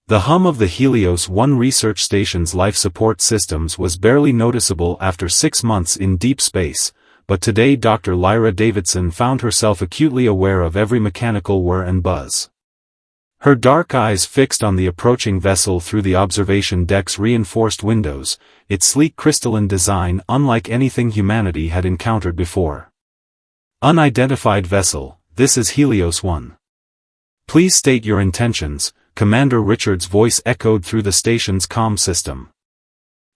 The hum of the Helios 1 research station's life support systems was barely noticeable after 6 months in deep space, but today Dr. Lyra Davidson found herself acutely aware of every mechanical whir and buzz. Her dark eyes fixed on the approaching vessel through the observation deck's reinforced windows, its sleek crystalline design unlike anything humanity had encountered before. Unidentified vessel, this is Helios 1. Please state your intentions, Commander Richards' voice echoed through the station's comm system.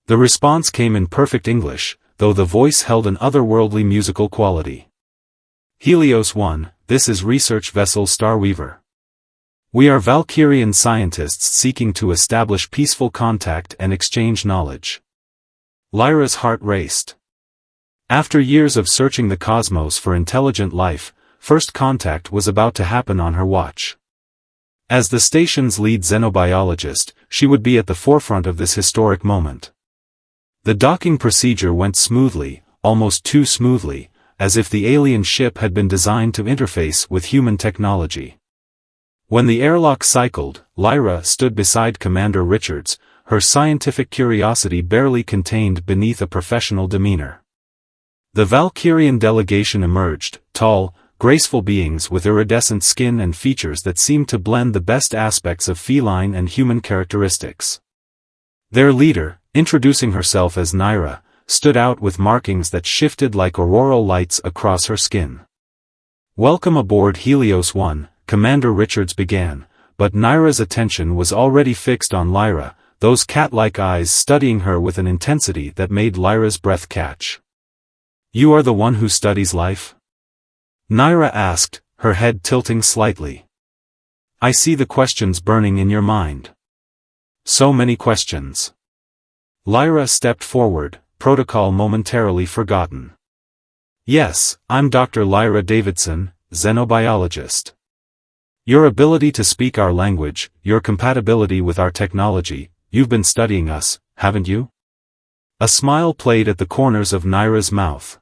The response came in perfect English, though the voice held an otherworldly musical quality. Helios 1, this is research vessel Starweaver. We are Valkyrian scientists seeking to establish peaceful contact and exchange knowledge. Lyra's heart raced. After years of searching the cosmos for intelligent life, first contact was about to happen on her watch. As the station's lead xenobiologist, she would be at the forefront of this historic moment. The docking procedure went smoothly, almost too smoothly, as if the alien ship had been designed to interface with human technology. When the airlock cycled, Lyra stood beside Commander Richards, her scientific curiosity barely contained beneath a professional demeanor. The Valkyrian delegation emerged, tall, graceful beings with iridescent skin and features that seemed to blend the best aspects of feline and human characteristics. Their leader, introducing herself as Naira, stood out with markings that shifted like auroral lights across her skin. "Welcome aboard Helios 1, Commander Richards began, but Naira's attention was already fixed on Lyra, those cat-like eyes studying her with an intensity that made Lyra's breath catch. "You are the one who studies life?" Naira asked, her head tilting slightly. "I see the questions burning in your mind." "So many questions." Lyra stepped forward, protocol momentarily forgotten. "Yes, I'm Dr. Lyra Davidson, xenobiologist. Your ability to speak our language, your compatibility with our technology, you've been studying us, haven't you?" A smile played at the corners of Naira's mouth.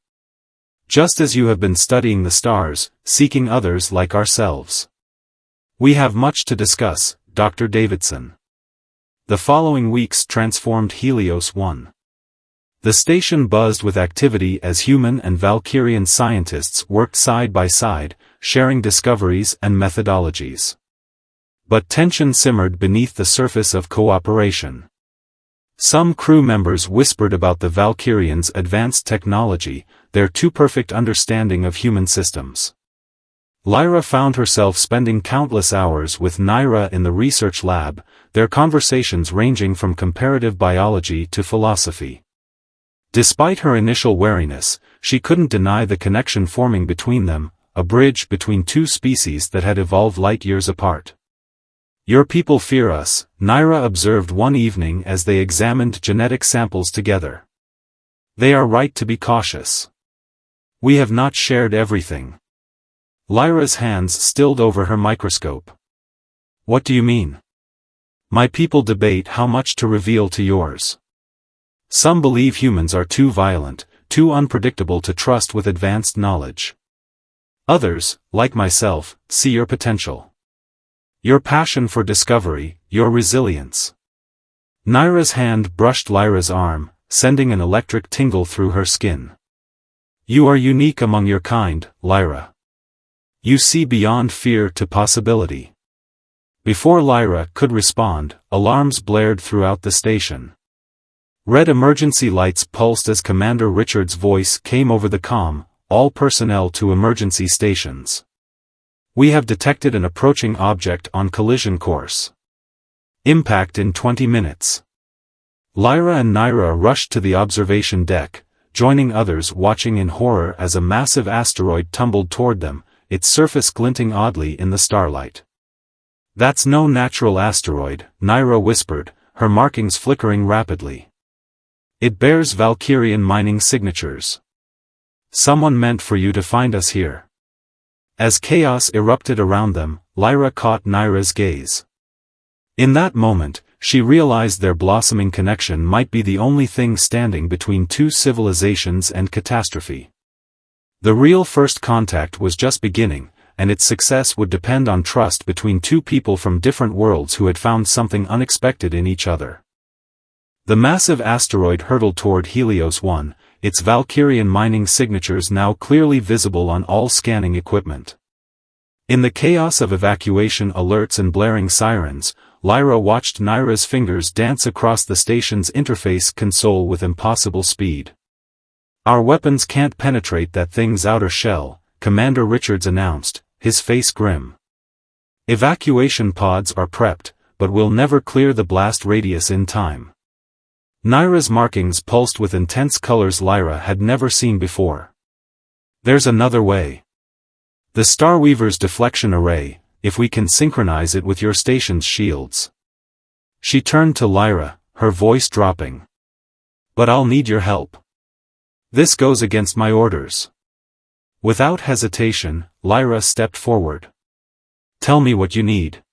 "Just as you have been studying the stars, seeking others like ourselves. We have much to discuss, Dr. Davidson." The following weeks transformed Helios 1. The station buzzed with activity as human and Valkyrian scientists worked side by side, sharing discoveries and methodologies. But tension simmered beneath the surface of cooperation. Some crew members whispered about the Valkyrians' advanced technology, their too-perfect understanding of human systems. Lyra found herself spending countless hours with Naira in the research lab, their conversations ranging from comparative biology to philosophy. Despite her initial wariness, she couldn't deny the connection forming between them, a bridge between two species that had evolved light years apart. "Your people fear us," Naira observed one evening as they examined genetic samples together. "They are right to be cautious. We have not shared everything." Lyra's hands stilled over her microscope. "What do you mean?" "My people debate how much to reveal to yours. Some believe humans are too violent, too unpredictable to trust with advanced knowledge. Others, like myself, see your potential. Your passion for discovery, your resilience." Naira's hand brushed Lyra's arm, sending an electric tingle through her skin. "You are unique among your kind, Lyra. You see beyond fear to possibility." Before Lyra could respond, alarms blared throughout the station. Red emergency lights pulsed as Commander Richards' voice came over the comm, "All personnel to emergency stations. We have detected an approaching object on collision course. Impact in 20 minutes. Lyra and Naira rushed to the observation deck, joining others watching in horror as a massive asteroid tumbled toward them, its surface glinting oddly in the starlight. "That's no natural asteroid," Naira whispered, her markings flickering rapidly. "It bears Valkyrian mining signatures. Someone meant for you to find us here." As chaos erupted around them, Lyra caught Naira's gaze. In that moment, she realized their blossoming connection might be the only thing standing between two civilizations and catastrophe. The real first contact was just beginning, and its success would depend on trust between two people from different worlds who had found something unexpected in each other. The massive asteroid hurtled toward Helios 1, its Valkyrian mining signatures now clearly visible on all scanning equipment. In the chaos of evacuation alerts and blaring sirens, Lyra watched Naira's fingers dance across the station's interface console with impossible speed. "Our weapons can't penetrate that thing's outer shell," Commander Richards announced, his face grim. "Evacuation pods are prepped, but we'll never clear the blast radius in time." Naira's markings pulsed with intense colors Lyra had never seen before. "There's another way. The Starweaver's deflection array, if we can synchronize it with your station's shields." She turned to Lyra, her voice dropping. "But I'll need your help. This goes against my orders." Without hesitation, Lyra stepped forward. "Tell me what you need."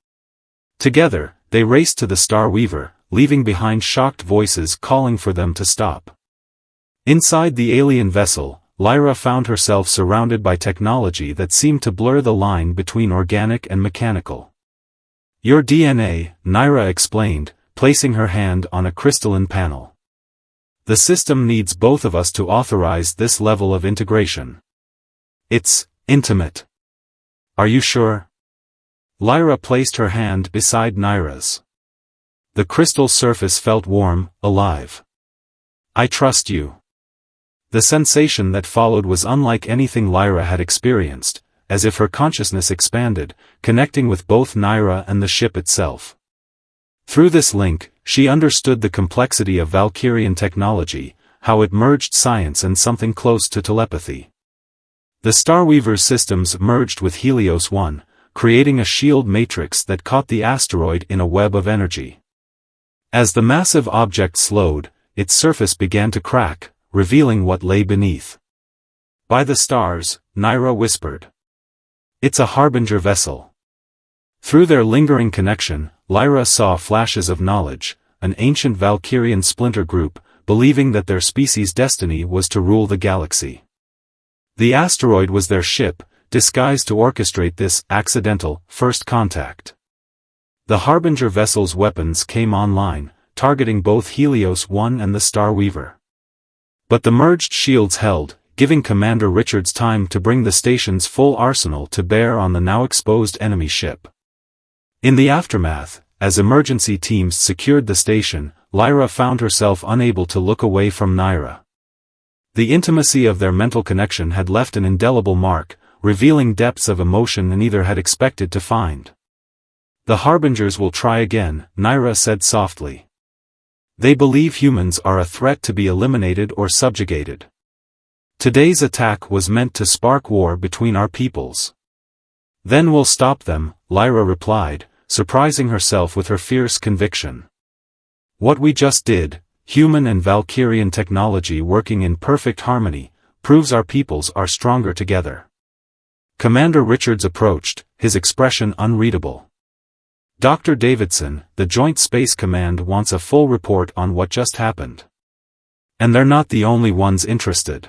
Together, they raced to the Starweaver, leaving behind shocked voices calling for them to stop. Inside the alien vessel, Lyra found herself surrounded by technology that seemed to blur the line between organic and mechanical. "Your DNA," Naira explained, placing her hand on a crystalline panel. "The system needs both of us to authorize this level of integration. It's intimate." "Are you sure?" Lyra placed her hand beside Naira's. The crystal surface felt warm, alive. "I trust you." The sensation that followed was unlike anything Lyra had experienced, as if her consciousness expanded, connecting with both Naira and the ship itself. Through this link, she understood the complexity of Valkyrian technology, how it merged science and something close to telepathy. The Starweaver's systems merged with Helios 1, creating a shield matrix that caught the asteroid in a web of energy. As the massive object slowed, its surface began to crack, revealing what lay beneath. "By the stars," Naira whispered. "It's a harbinger vessel." Through their lingering connection, Lyra saw flashes of knowledge, an ancient Valkyrian splinter group, believing that their species' destiny was to rule the galaxy. The asteroid was their ship, disguised to orchestrate this accidental first contact. The Harbinger vessel's weapons came online, targeting both Helios 1 and the Starweaver. But the merged shields held, giving Commander Richards time to bring the station's full arsenal to bear on the now exposed enemy ship. In the aftermath, as emergency teams secured the station, Lyra found herself unable to look away from Naira. The intimacy of their mental connection had left an indelible mark, revealing depths of emotion neither had expected to find. "The Harbingers will try again," Naira said softly. "They believe humans are a threat to be eliminated or subjugated. Today's attack was meant to spark war between our peoples." "Then we'll stop them," Lyra replied, surprising herself with her fierce conviction. "What we just did, human and Valkyrian technology working in perfect harmony, proves our peoples are stronger together." Commander Richards approached, his expression unreadable. "Dr. Davidson, the Joint Space Command wants a full report on what just happened. And they're not the only ones interested."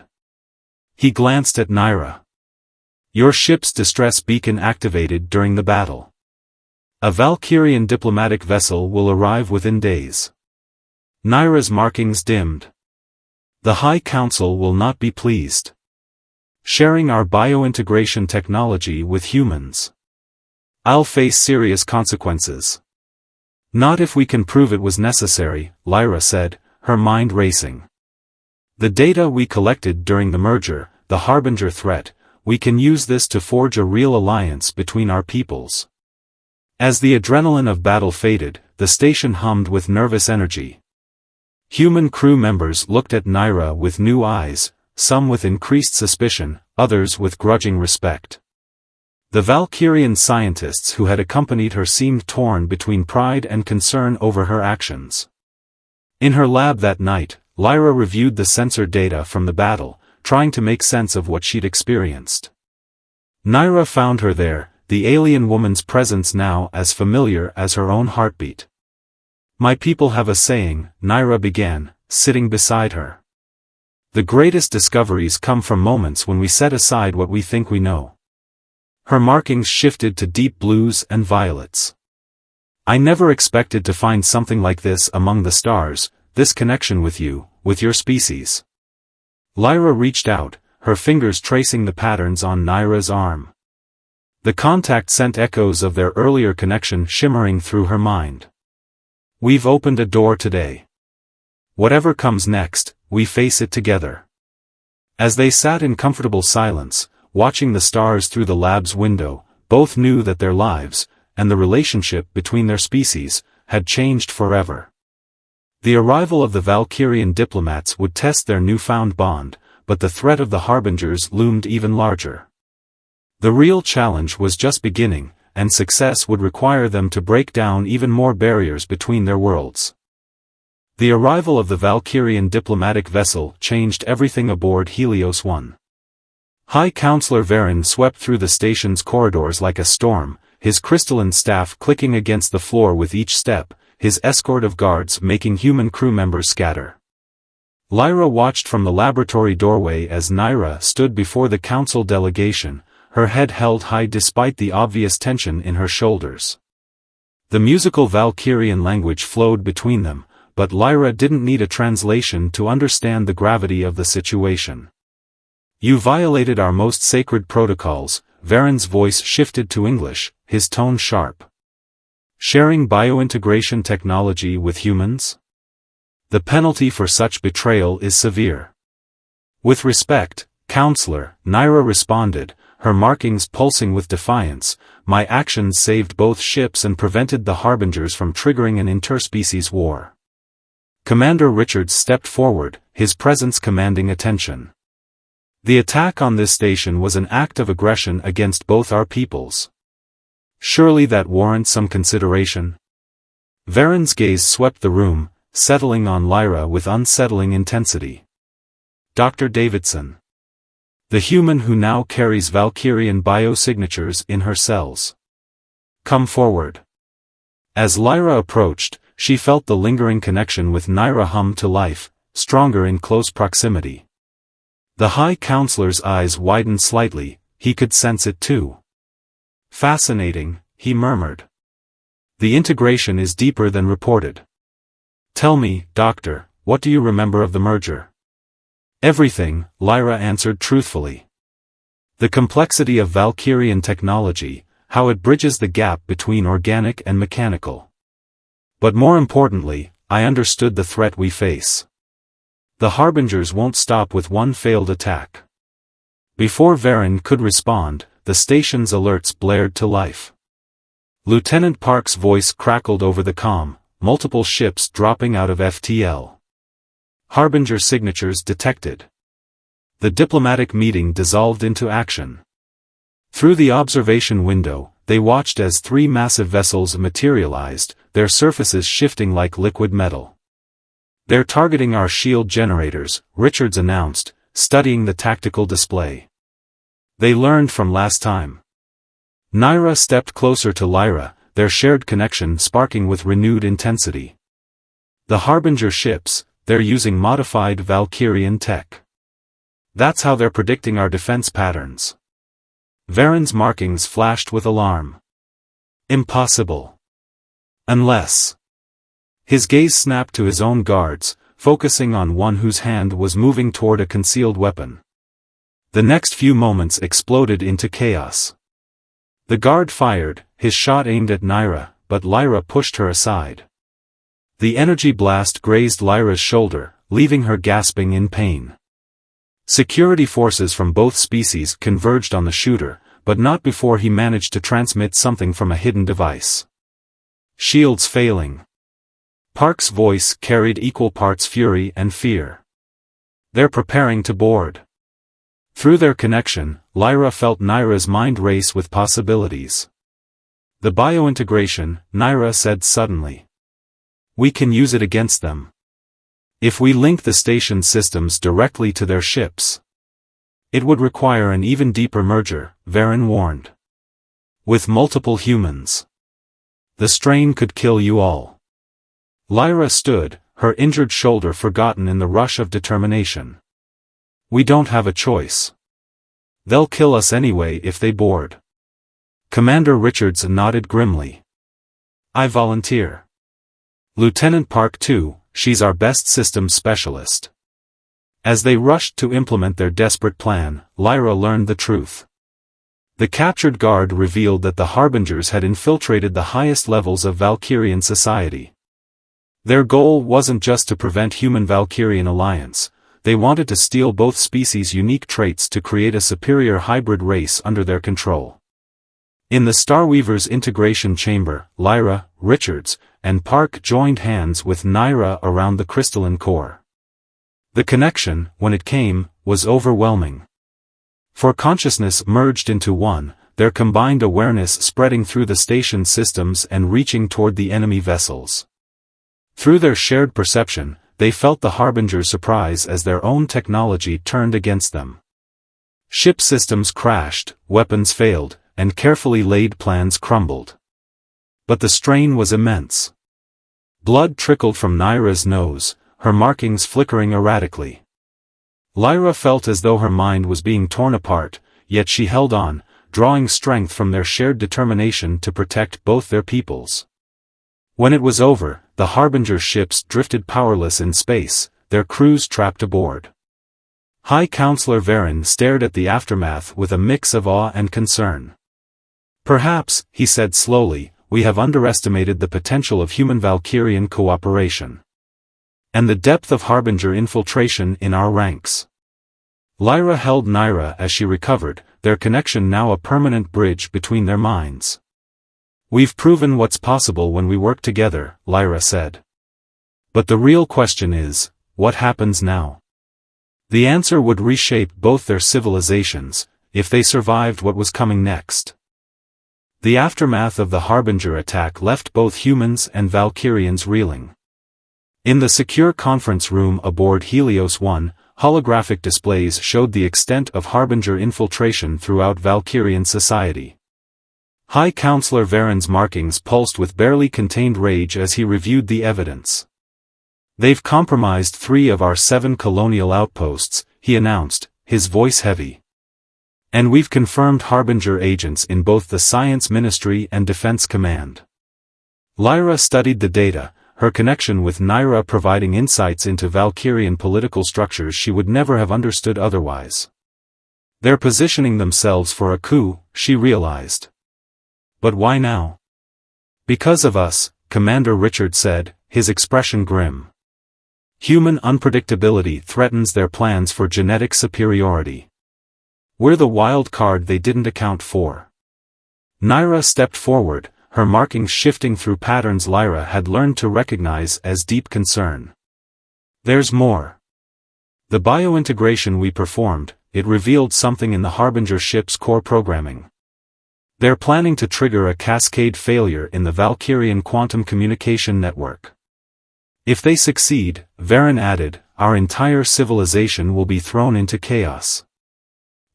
He glanced at Naira. "Your ship's distress beacon activated during the battle. A Valkyrian diplomatic vessel will arrive within days." Naira's markings dimmed. "The High Council will not be pleased. Sharing our biointegration technology with humans. I'll face serious consequences." "Not if we can prove it was necessary," Lyra said, her mind racing. "The data we collected during the merger, the Harbinger threat, we can use this to forge a real alliance between our peoples." As the adrenaline of battle faded, the station hummed with nervous energy. Human crew members looked at Naira with new eyes, some with increased suspicion, others with grudging respect. The Valkyrian scientists who had accompanied her seemed torn between pride and concern over her actions. In her lab that night, Lyra reviewed the sensor data from the battle, trying to make sense of what she'd experienced. Naira found her there, the alien woman's presence now as familiar as her own heartbeat. "My people have a saying," Naira began, sitting beside her. "The greatest discoveries come from moments when we set aside what we think we know." Her markings shifted to deep blues and violets. I never expected to find something like this among the stars, this connection with you, with your species. Lyra reached out, her fingers tracing the patterns on Naira's arm. The contact sent echoes of their earlier connection shimmering through her mind. We've opened a door today. Whatever comes next, we face it together. As they sat in comfortable silence, watching the stars through the lab's window, both knew that their lives, and the relationship between their species, had changed forever. The arrival of the Valkyrian diplomats would test their newfound bond, but the threat of the harbingers loomed even larger. The real challenge was just beginning, and success would require them to break down even more barriers between their worlds. The arrival of the Valkyrian diplomatic vessel changed everything aboard Helios 1. High Counselor Varen swept through the station's corridors like a storm, his crystalline staff clicking against the floor with each step, his escort of guards making human crew members scatter. Lyra watched from the laboratory doorway as Naira stood before the council delegation, her head held high despite the obvious tension in her shoulders. The musical Valkyrian language flowed between them, but Lyra didn't need a translation to understand the gravity of the situation. You violated our most sacred protocols. Varen's voice shifted to English, his tone sharp. Sharing biointegration technology with humans? The penalty for such betrayal is severe. With respect, Counselor, Naira responded, her markings pulsing with defiance. My actions saved both ships and prevented the harbingers from triggering an interspecies war. Commander Richards stepped forward, his presence commanding attention. The attack on this station was an act of aggression against both our peoples. Surely that warrants some consideration? Varen's gaze swept the room, settling on Lyra with unsettling intensity. Dr. Davidson. The human who now carries Valkyrian biosignatures in her cells. Come forward. As Lyra approached, she felt the lingering connection with Naira hum to life, stronger in close proximity. The High Counselor's eyes widened slightly, he could sense it too. Fascinating, he murmured. The integration is deeper than reported. Tell me, Doctor, what do you remember of the merger? Everything, Lyra answered truthfully. The complexity of Valkyrian technology, how it bridges the gap between organic and mechanical. But more importantly, I understood the threat we face. The harbingers won't stop with one failed attack. Before Varen could respond, the station's alerts blared to life. Lieutenant Park's voice crackled over the comm, multiple ships dropping out of FTL. Harbinger signatures detected. The diplomatic meeting dissolved into action. Through the observation window, they watched as 3 massive vessels materialized, their surfaces shifting like liquid metal. They're targeting our shield generators, Richards announced, studying the tactical display. They learned from last time. Naira stepped closer to Lyra, their shared connection sparking with renewed intensity. The Harbinger ships, they're using modified Valkyrian tech. That's how they're predicting our defense patterns. Varen's markings flashed with alarm. Impossible. Unless. His gaze snapped to his own guards, focusing on one whose hand was moving toward a concealed weapon. The next few moments exploded into chaos. The guard fired, his shot aimed at Naira, but Lyra pushed her aside. The energy blast grazed Lyra's shoulder, leaving her gasping in pain. Security forces from both species converged on the shooter, but not before he managed to transmit something from a hidden device. Shields failing. Park's voice carried equal parts fury and fear. They're preparing to board. Through their connection, Lyra felt Naira's mind race with possibilities. The biointegration, Naira said suddenly. We can use it against them. If we link the station systems directly to their ships. It would require an even deeper merger, Varen warned. With multiple humans. The strain could kill you all. Lyra stood, her injured shoulder forgotten in the rush of determination. We don't have a choice. They'll kill us anyway if they board. Commander Richards nodded grimly. I volunteer. Lieutenant Park too, she's our best systems specialist. As they rushed to implement their desperate plan, Lyra learned the truth. The captured guard revealed that the Harbingers had infiltrated the highest levels of Valkyrian society. Their goal wasn't just to prevent human-Valkyrian alliance, they wanted to steal both species' unique traits to create a superior hybrid race under their control. In the Starweaver's integration chamber, Lyra, Richards, and Park joined hands with Naira around the crystalline core. The connection, when it came, was overwhelming. For consciousness merged into one, their combined awareness spreading through the station systems and reaching toward the enemy vessels. Through their shared perception, they felt the Harbinger's surprise as their own technology turned against them. Ship systems crashed, weapons failed, and carefully laid plans crumbled. But the strain was immense. Blood trickled from Naira's nose, her markings flickering erratically. Lyra felt as though her mind was being torn apart, yet she held on, drawing strength from their shared determination to protect both their peoples. When it was over, the Harbinger ships drifted powerless in space, their crews trapped aboard. High Counselor Varen stared at the aftermath with a mix of awe and concern. Perhaps, he said slowly, we have underestimated the potential of human-Valkyrian cooperation. And the depth of Harbinger infiltration in our ranks. Lyra held Naira as she recovered, their connection now a permanent bridge between their minds. We've proven what's possible when we work together, Lyra said. But the real question is, what happens now? The answer would reshape both their civilizations, if they survived what was coming next. The aftermath of the Harbinger attack left both humans and Valkyrians reeling. In the secure conference room aboard Helios 1, holographic displays showed the extent of Harbinger infiltration throughout Valkyrian society. High Counselor Varen's markings pulsed with barely contained rage as he reviewed the evidence. They've compromised 3 of our 7 colonial outposts, he announced, his voice heavy. And we've confirmed Harbinger agents in both the Science Ministry and Defense Command. Lyra studied the data, her connection with Naira providing insights into Valkyrian political structures she would never have understood otherwise. They're positioning themselves for a coup, she realized. But why now? Because of us, Commander Richard said, his expression grim. Human unpredictability threatens their plans for genetic superiority. We're the wild card they didn't account for. Naira stepped forward, her markings shifting through patterns Lyra had learned to recognize as deep concern. There's more. The biointegration we performed, it revealed something in the Harbinger ship's core programming. They're planning to trigger a cascade failure in the Valkyrian quantum communication network. If they succeed, Varen added, our entire civilization will be thrown into chaos.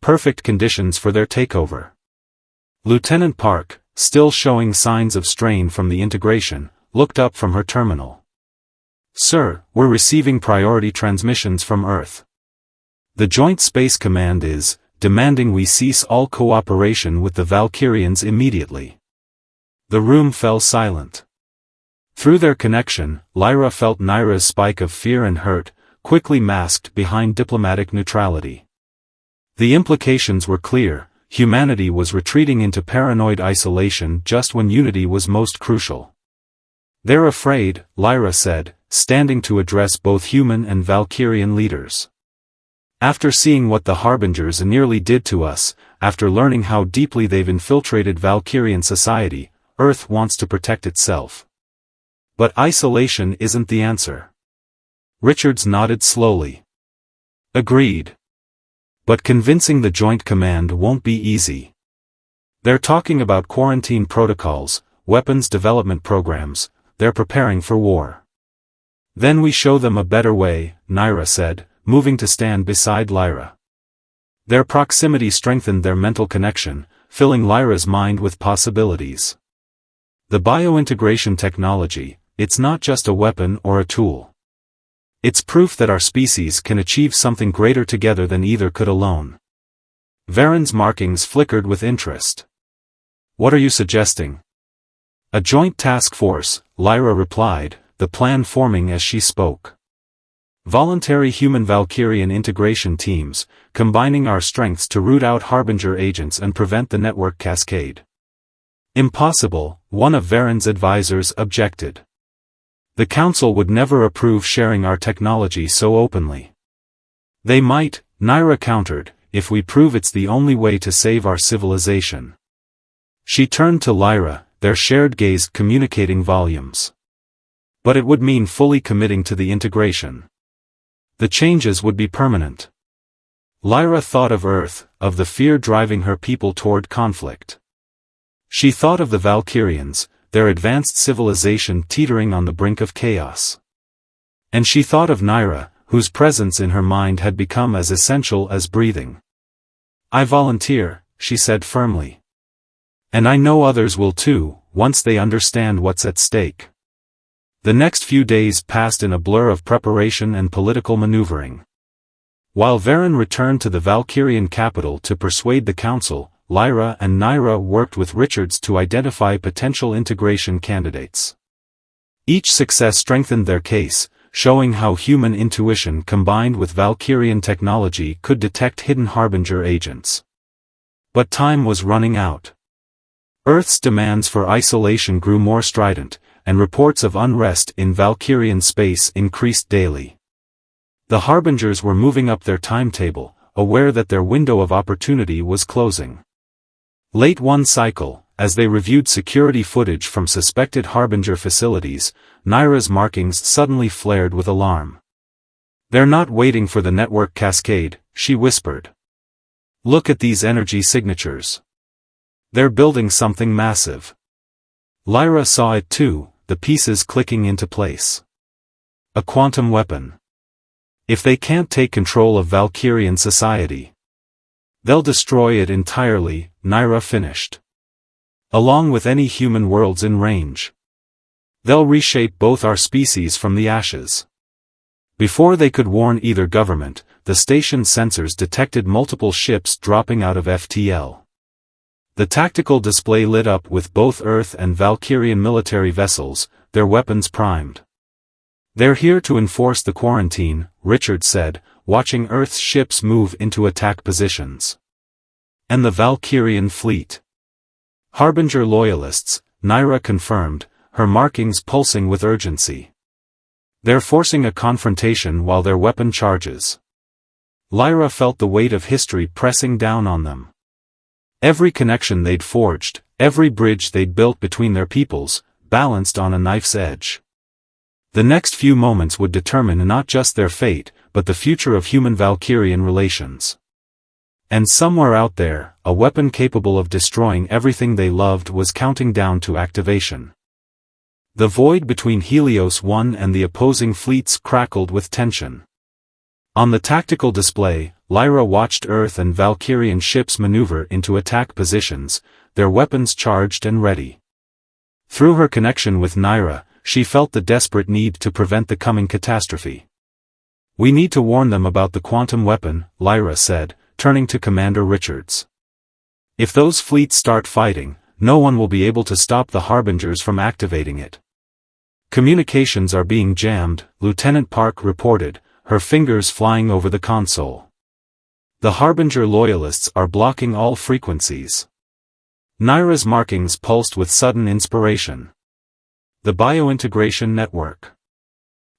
Perfect conditions for their takeover. Lieutenant Park, still showing signs of strain from the integration, looked up from her terminal. Sir, we're receiving priority transmissions from Earth. The Joint Space Command is demanding we cease all cooperation with the Valkyrians immediately. The room fell silent. Through their connection, Lyra felt Naira's spike of fear and hurt, quickly masked behind diplomatic neutrality. The implications were clear, humanity was retreating into paranoid isolation just when unity was most crucial. They're afraid, Lyra said, standing to address both human and Valkyrian leaders. After seeing what the Harbingers nearly did to us, after learning how deeply they've infiltrated Valkyrian society, Earth wants to protect itself. But isolation isn't the answer. Richards nodded slowly. Agreed. But convincing the Joint Command won't be easy. They're talking about quarantine protocols, weapons development programs, they're preparing for war. Then we show them a better way, Naira said, moving to stand beside Lyra. Their proximity strengthened their mental connection, filling Lyra's mind with possibilities. The biointegration technology, it's not just a weapon or a tool. It's proof that our species can achieve something greater together than either could alone. Varen's markings flickered with interest. What are you suggesting? A joint task force, Lyra replied, the plan forming as she spoke. Voluntary human-Valkyrian integration teams, combining our strengths to root out Harbinger agents and prevent the network cascade. Impossible, one of Varen's advisors objected. The Council would never approve sharing our technology so openly. They might, Nyra countered, if we prove it's the only way to save our civilization. She turned to Lyra, their shared gaze communicating volumes. But it would mean fully committing to the integration. The changes would be permanent. Lyra thought of Earth, of the fear driving her people toward conflict. She thought of the Valkyrians, their advanced civilization teetering on the brink of chaos. And she thought of Nyra, whose presence in her mind had become as essential as breathing. I volunteer, she said firmly. And I know others will too, once they understand what's at stake. The next few days passed in a blur of preparation and political maneuvering. While Varen returned to the Valkyrian capital to persuade the Council, Lyra and Nyra worked with Richards to identify potential integration candidates. Each success strengthened their case, showing how human intuition combined with Valkyrian technology could detect hidden Harbinger agents. But time was running out. Earth's demands for isolation grew more strident, and reports of unrest in Valkyrian space increased daily. The Harbingers were moving up their timetable, aware that their window of opportunity was closing. Late one cycle, as they reviewed security footage from suspected Harbinger facilities, Nyra's markings suddenly flared with alarm. They're not waiting for the network cascade, she whispered. Look at these energy signatures. They're building something massive. Lyra saw it too, the pieces clicking into place. A quantum weapon. If they can't take control of Valkyrian society, they'll destroy it entirely, Nyra finished. Along with any human worlds in range. They'll reshape both our species from the ashes. Before they could warn either government, the station's sensors detected multiple ships dropping out of FTL. The tactical display lit up with both Earth and Valkyrian military vessels, their weapons primed. They're here to enforce the quarantine, Richard said, watching Earth's ships move into attack positions. And the Valkyrian fleet. Harbinger loyalists, Nyra confirmed, her markings pulsing with urgency. They're forcing a confrontation while their weapon charges. Lyra felt the weight of history pressing down on them. Every connection they'd forged, every bridge they'd built between their peoples, balanced on a knife's edge. The next few moments would determine not just their fate, but the future of human-Valkyrian relations. And somewhere out there, a weapon capable of destroying everything they loved was counting down to activation. The void between Helios 1 and the opposing fleets crackled with tension. On the tactical display, Lyra watched Earth and Valkyrian ships maneuver into attack positions, their weapons charged and ready. Through her connection with Nyra, she felt the desperate need to prevent the coming catastrophe. We need to warn them about the quantum weapon, Lyra said, turning to Commander Richards. If those fleets start fighting, no one will be able to stop the Harbingers from activating it. Communications are being jammed, Lieutenant Park reported, her fingers flying over the console. The Harbinger loyalists are blocking all frequencies. Nyra's markings pulsed with sudden inspiration. The biointegration network.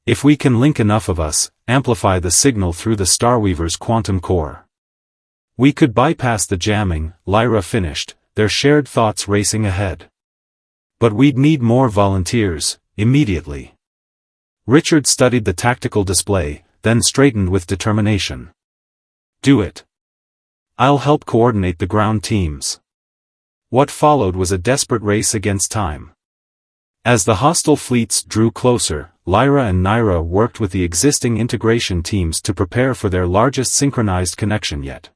If we can link enough of us, amplify the signal through the Starweaver's quantum core. We could bypass the jamming, Lyra finished, their shared thoughts racing ahead. But we'd need more volunteers, immediately. Richard studied the tactical display, then straightened with determination. Do it. I'll help coordinate the ground teams. What followed was a desperate race against time. As the hostile fleets drew closer, Lyra and Nyra worked with the existing integration teams to prepare for their largest synchronized connection yet.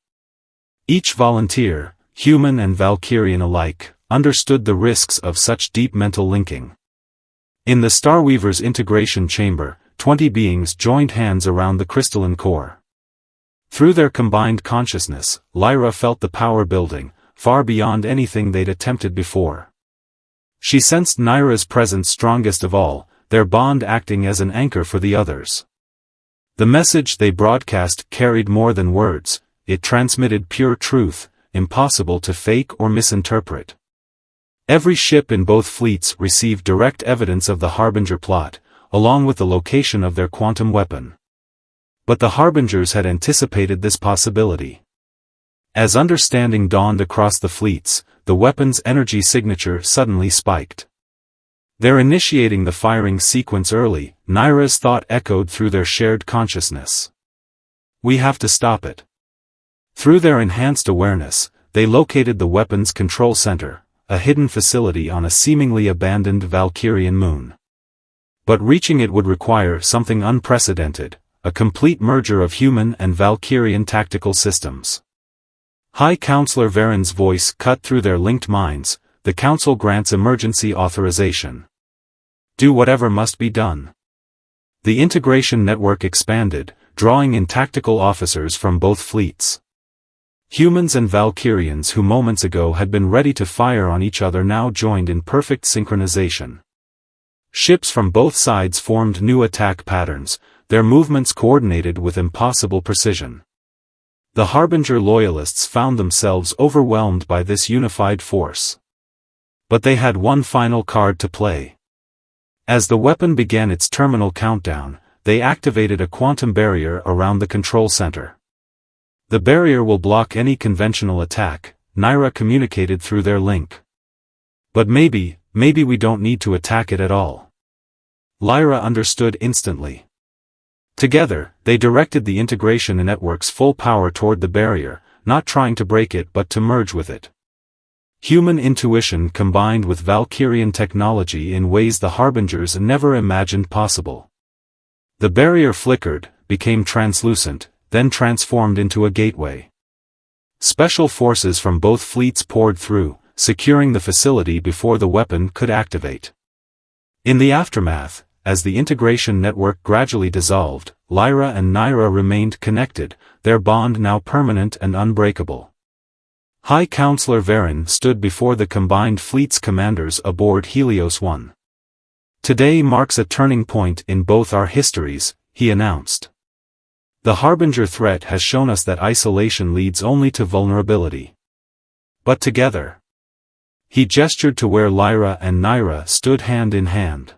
Each volunteer, human and Valkyrian alike, understood the risks of such deep mental linking. In the Starweaver's integration chamber, 20 beings joined hands around the crystalline core. Through their combined consciousness, Lyra felt the power building, far beyond anything they'd attempted before. She sensed Naira's presence strongest of all, their bond acting as an anchor for the others. The message they broadcast carried more than words, it transmitted pure truth, impossible to fake or misinterpret. Every ship in both fleets received direct evidence of the Harbinger plot, along with the location of their quantum weapon. But the Harbingers had anticipated this possibility. As understanding dawned across the fleets, the weapon's energy signature suddenly spiked. They're initiating the firing sequence early, Naira's thought echoed through their shared consciousness. We have to stop it. Through their enhanced awareness, they located the weapon's control center, a hidden facility on a seemingly abandoned Valkyrian moon. But reaching it would require something unprecedented, a complete merger of human and Valkyrian tactical systems. High Counselor Varen's voice cut through their linked minds. The Council grants emergency authorization. Do whatever must be done. The integration network expanded, drawing in tactical officers from both fleets. Humans and Valkyrians who moments ago had been ready to fire on each other now joined in perfect synchronization. Ships from both sides formed new attack patterns, their movements coordinated with impossible precision. The Harbinger loyalists found themselves overwhelmed by this unified force. But they had one final card to play. As the weapon began its terminal countdown, they activated a quantum barrier around the control center. The barrier will block any conventional attack, Naira communicated through their link. But maybe we don't need to attack it at all. Lyra understood instantly. Together, they directed the integration network's full power toward the barrier, not trying to break it but to merge with it. Human intuition combined with Valkyrian technology in ways the Harbingers never imagined possible. The barrier flickered, became translucent, then transformed into a gateway. Special forces from both fleets poured through, securing the facility before the weapon could activate. In the aftermath, as the integration network gradually dissolved, Lyra and Naira remained connected, their bond now permanent and unbreakable. High Counselor Varen stood before the combined fleet's commanders aboard Helios 1. Today marks a turning point in both our histories, he announced. The Harbinger threat has shown us that isolation leads only to vulnerability. But together. He gestured to where Lyra and Naira stood hand in hand.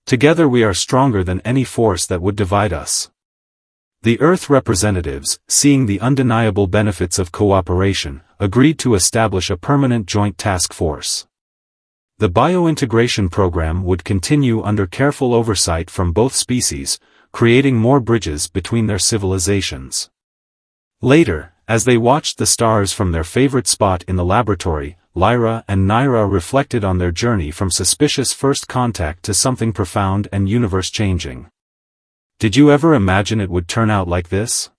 Together we are stronger than any force that would divide us. The Earth representatives, seeing the undeniable benefits of cooperation, agreed to establish a permanent joint task force. The biointegration program would continue under careful oversight from both species, creating more bridges between their civilizations. Later, as they watched the stars from their favorite spot in the laboratory, Lyra and Naira reflected on their journey from suspicious first contact to something profound and universe-changing. Did you ever imagine it would turn out like this?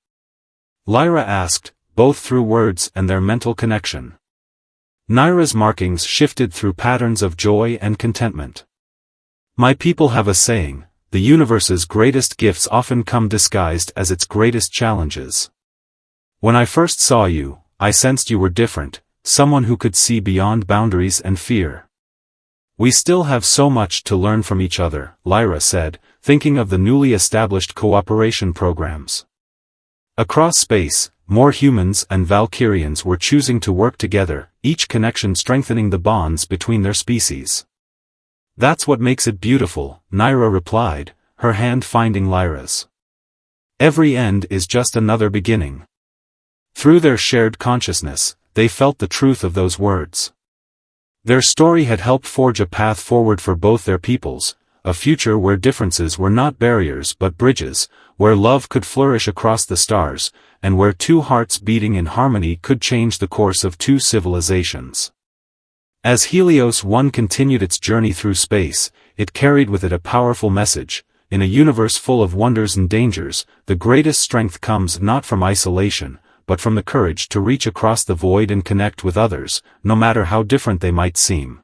Lyra asked, both through words and their mental connection. Naira's markings shifted through patterns of joy and contentment. My people have a saying, the universe's greatest gifts often come disguised as its greatest challenges. When I first saw you, I sensed you were different, someone who could see beyond boundaries and fear. We still have so much to learn from each other, Lyra said, thinking of the newly established cooperation programs. Across space, more humans and Valkyrians were choosing to work together, each connection strengthening the bonds between their species. That's what makes it beautiful, Naira replied, her hand finding Lyra's. Every end is just another beginning. Through their shared consciousness, they felt the truth of those words. Their story had helped forge a path forward for both their peoples, a future where differences were not barriers but bridges, where love could flourish across the stars, and where two hearts beating in harmony could change the course of two civilizations. As Helios 1 continued its journey through space, it carried with it a powerful message. In a universe full of wonders and dangers, the greatest strength comes not from isolation, but from the courage to reach across the void and connect with others, no matter how different they might seem.